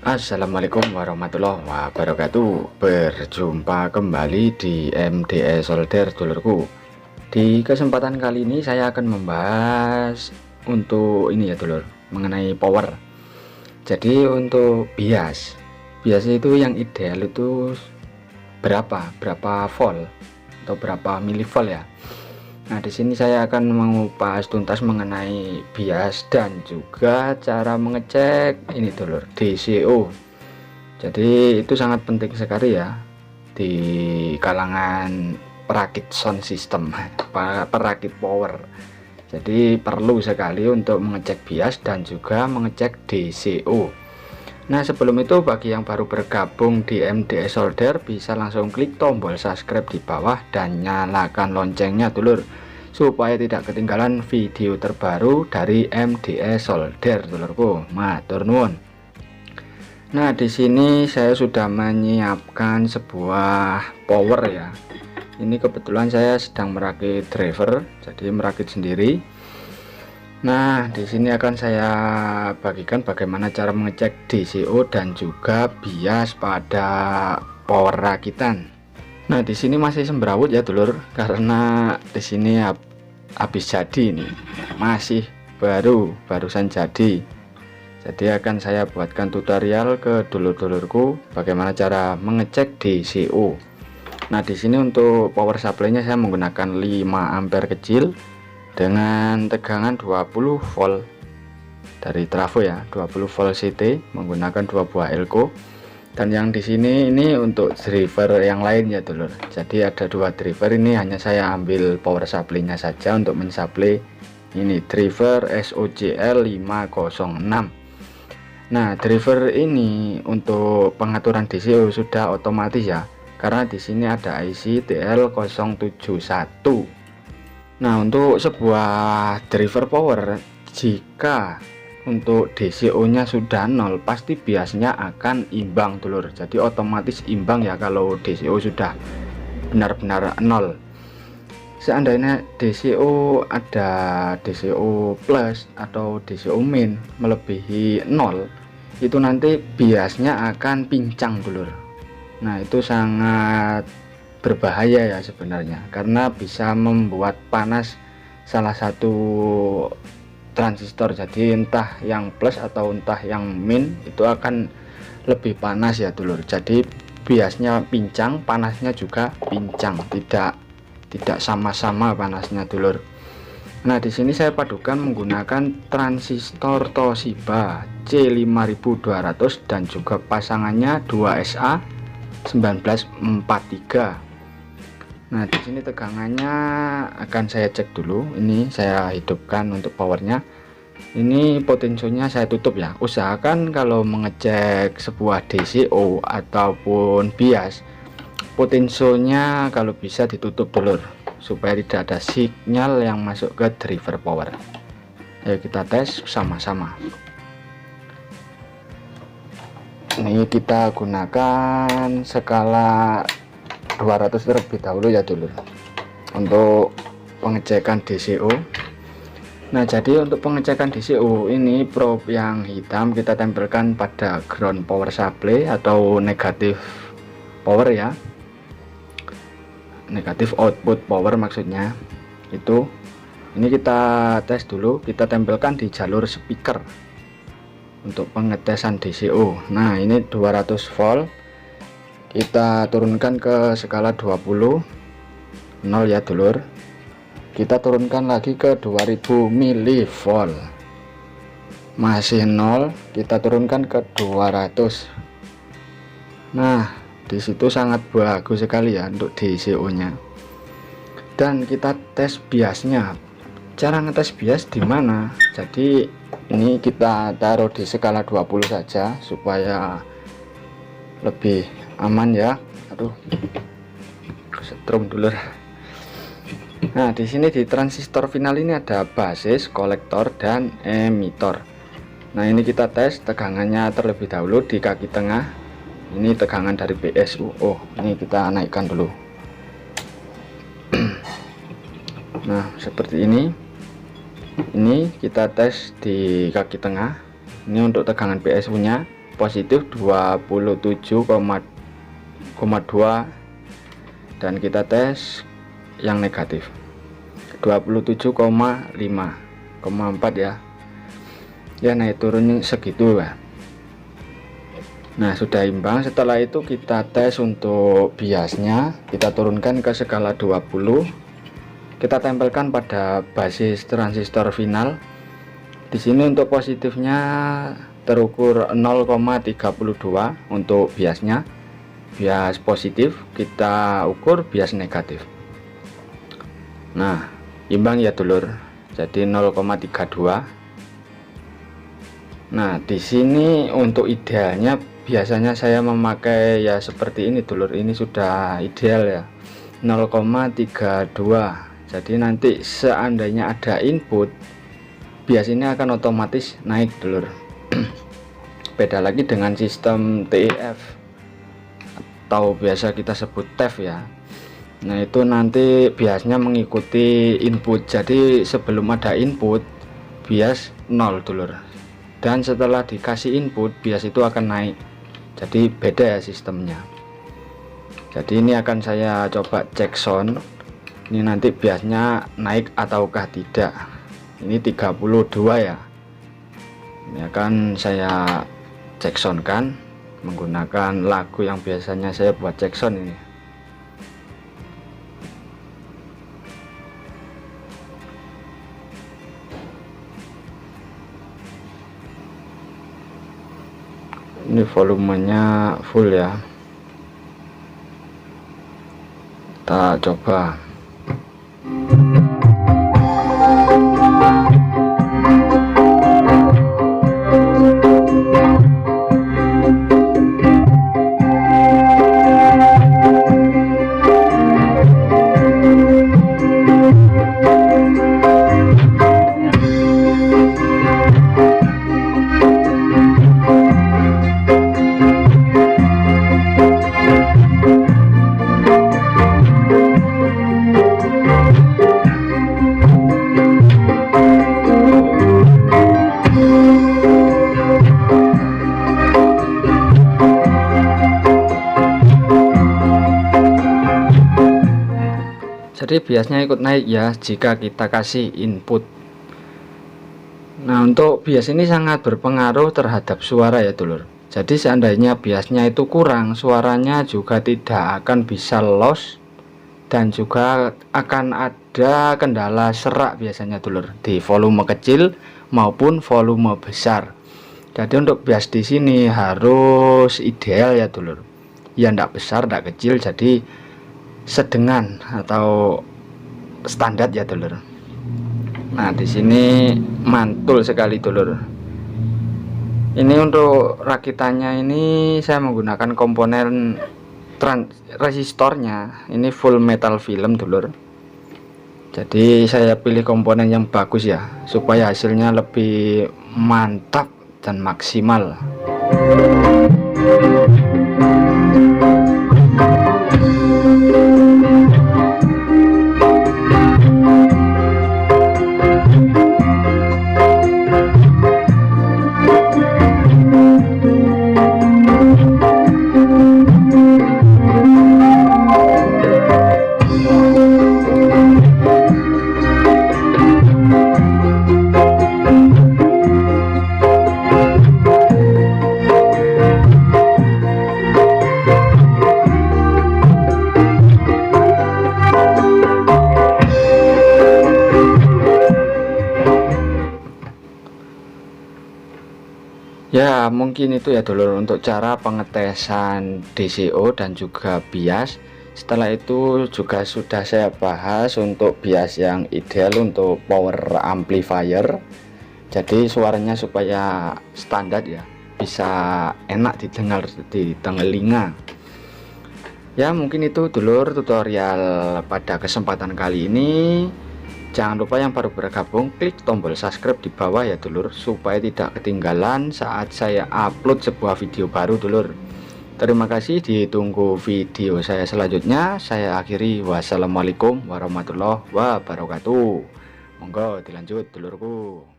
Assalamualaikum warahmatullahi wabarakatuh. Berjumpa kembali di MDE Solder dulurku. Di kesempatan kali ini saya akan membahas untuk ini ya dulur, mengenai power. Jadi untuk bias itu yang ideal itu berapa volt atau berapa milivolt ya. Nah, di sini saya akan mengupas tuntas mengenai bias dan juga cara mengecek ini dulur, DCO. Jadi itu sangat penting sekali ya di kalangan perakit sound system, perakit power. Jadi perlu sekali untuk mengecek bias dan juga mengecek DCO. Nah, sebelum itu bagi yang baru bergabung di MDE Solder bisa langsung klik tombol subscribe di bawah dan nyalakan loncengnya dulur, supaya tidak ketinggalan video terbaru dari MDE Solder dulurku. Matur nuwun. Nah, di sini saya sudah menyiapkan sebuah power ya. Ini kebetulan saya sedang merakit driver, jadi merakit sendiri. Nah, di sini akan saya bagikan bagaimana cara mengecek DCO dan juga bias pada power rakitan. Nah, di sini masih semberawut ya dulur, karena di sini habis jadi ini, masih barusan jadi. Jadi akan saya buatkan tutorial ke dulur-dulurku bagaimana cara mengecek DCO. Nah, di sini untuk power supply-nya saya menggunakan 5 ampere kecil dengan tegangan 20 volt dari trafo ya, 20 volt CT menggunakan 2 buah elko. Dan yang di sini ini untuk driver yang lain ya dulur. Jadi ada 2 driver, ini hanya saya ambil power supply-nya saja untuk mensuplai ini driver SOCL 506. Nah, driver ini untuk pengaturan DCO sudah otomatis ya, karena di sini ada IC TL071. Nah, untuk sebuah driver power, jika untuk DCO nya sudah 0 pasti biasanya akan imbang dulur. Jadi otomatis imbang ya kalau DCO sudah benar-benar 0. Seandainya DCO ada DCO plus atau DCO min melebihi 0, itu nanti biasnya akan pincang dulur. Nah, itu sangat berbahaya ya sebenarnya, karena bisa membuat panas salah satu transistor. Jadi entah yang plus atau entah yang min itu akan lebih panas ya dulur. Jadi biasnya pincang, panasnya juga pincang, tidak sama-sama panasnya dulur. Nah, di sini saya padukan menggunakan transistor Toshiba C5200 dan juga pasangannya 2SA 1943. Nah, di sini tegangannya akan saya cek dulu. Ini saya hidupkan untuk powernya. Ini potensionya saya tutup ya. Usahakan kalau mengecek sebuah DCO ataupun bias, potensionya kalau bisa ditutup dulur, supaya tidak ada sinyal yang masuk ke driver power. Ayo kita tes sama-sama. Ini kita gunakan skala 200 terlebih dahulu ya dulur untuk pengecekan DCO. Nah, jadi untuk pengecekan DCO ini probe yang hitam kita tempelkan pada ground power supply atau negatif power ya, negatif output power maksudnya itu. Ini kita tes dulu, kita tempelkan di jalur speaker untuk pengetesan DCO. Nah, ini 200 volt kita turunkan ke skala 20, 0 ya dulur. Kita turunkan lagi ke 2000 mV, masih 0, kita turunkan ke 200. Nah, disitu sangat bagus sekali ya untuk DCO nya. Dan kita tes biasnya. Cara ngetes bias di mana? Jadi ini kita taruh di skala 20 saja supaya lebih aman ya. Aduh, setrum dulur. Nah, di sini di transistor final ini ada basis, kolektor, dan emitor. Nah, ini kita tes tegangannya terlebih dahulu di kaki tengah. Ini tegangan dari PSU. Oh, ini kita naikkan dulu. Nah, seperti ini. Ini kita tes di kaki tengah. Ini untuk tegangan PSU nya. positif 27,2 dan kita tes yang negatif 27,5,4 ya. Ya naik turun segitu ya. Nah sudah imbang. Setelah itu kita tes untuk biasnya, kita turunkan ke skala 20, kita tempelkan pada basis transistor final. Di sini untuk positifnya terukur 0,32 untuk biasnya. Bias positif kita ukur bias negatif. Nah imbang ya dulur, jadi 0,32. Nah di sini untuk idealnya biasanya saya memakai ya seperti ini dulur, ini sudah ideal ya 0,32. jadi nanti seandainya ada input, bias ini akan otomatis naik dulur. Beda lagi dengan sistem TEF atau biasa kita sebut TEF ya. Nah itu nanti biasnya mengikuti input, jadi sebelum ada input bias 0 dulur, dan setelah dikasih input bias itu akan naik. Jadi beda ya sistemnya. Jadi ini akan saya coba cek sound, ini nanti biasnya naik ataukah tidak. Ini 32 ya. Ini akan saya cek sound kan menggunakan lagu yang biasanya saya buat cek sound ini. Ini volumenya full ya, kita coba. Jadi biasnya ikut naik ya jika kita kasih input. Nah untuk bias ini sangat berpengaruh terhadap suara ya dulur. Jadi seandainya biasnya itu kurang, suaranya juga tidak akan bisa loss, dan juga akan ada kendala serak biasanya dulur di volume kecil maupun volume besar. Jadi untuk bias di sini harus ideal ya dulur, ya ndak besar ndak kecil, jadi sedengan atau standar ya dulur. Nah di sini mantul sekali dulur. Ini untuk rakitannya ini saya menggunakan komponen resistornya ini full metal film dulur. Jadi saya pilih komponen yang bagus ya supaya hasilnya lebih mantap dan maksimal. Ya mungkin itu ya dulur untuk cara pengetesan DCO dan juga bias. Setelah itu juga sudah saya bahas untuk bias yang ideal untuk power amplifier, jadi suaranya supaya standar ya, bisa enak didengar di telinga. Ya mungkin itu dulur tutorial pada kesempatan kali ini. Jangan lupa yang baru bergabung klik tombol subscribe di bawah ya dulur, supaya tidak ketinggalan saat saya upload sebuah video baru dulur. Terima kasih, ditunggu video saya selanjutnya. Saya akhiri, wassalamualaikum warahmatullahi wabarakatuh. Monggo dilanjut dulurku.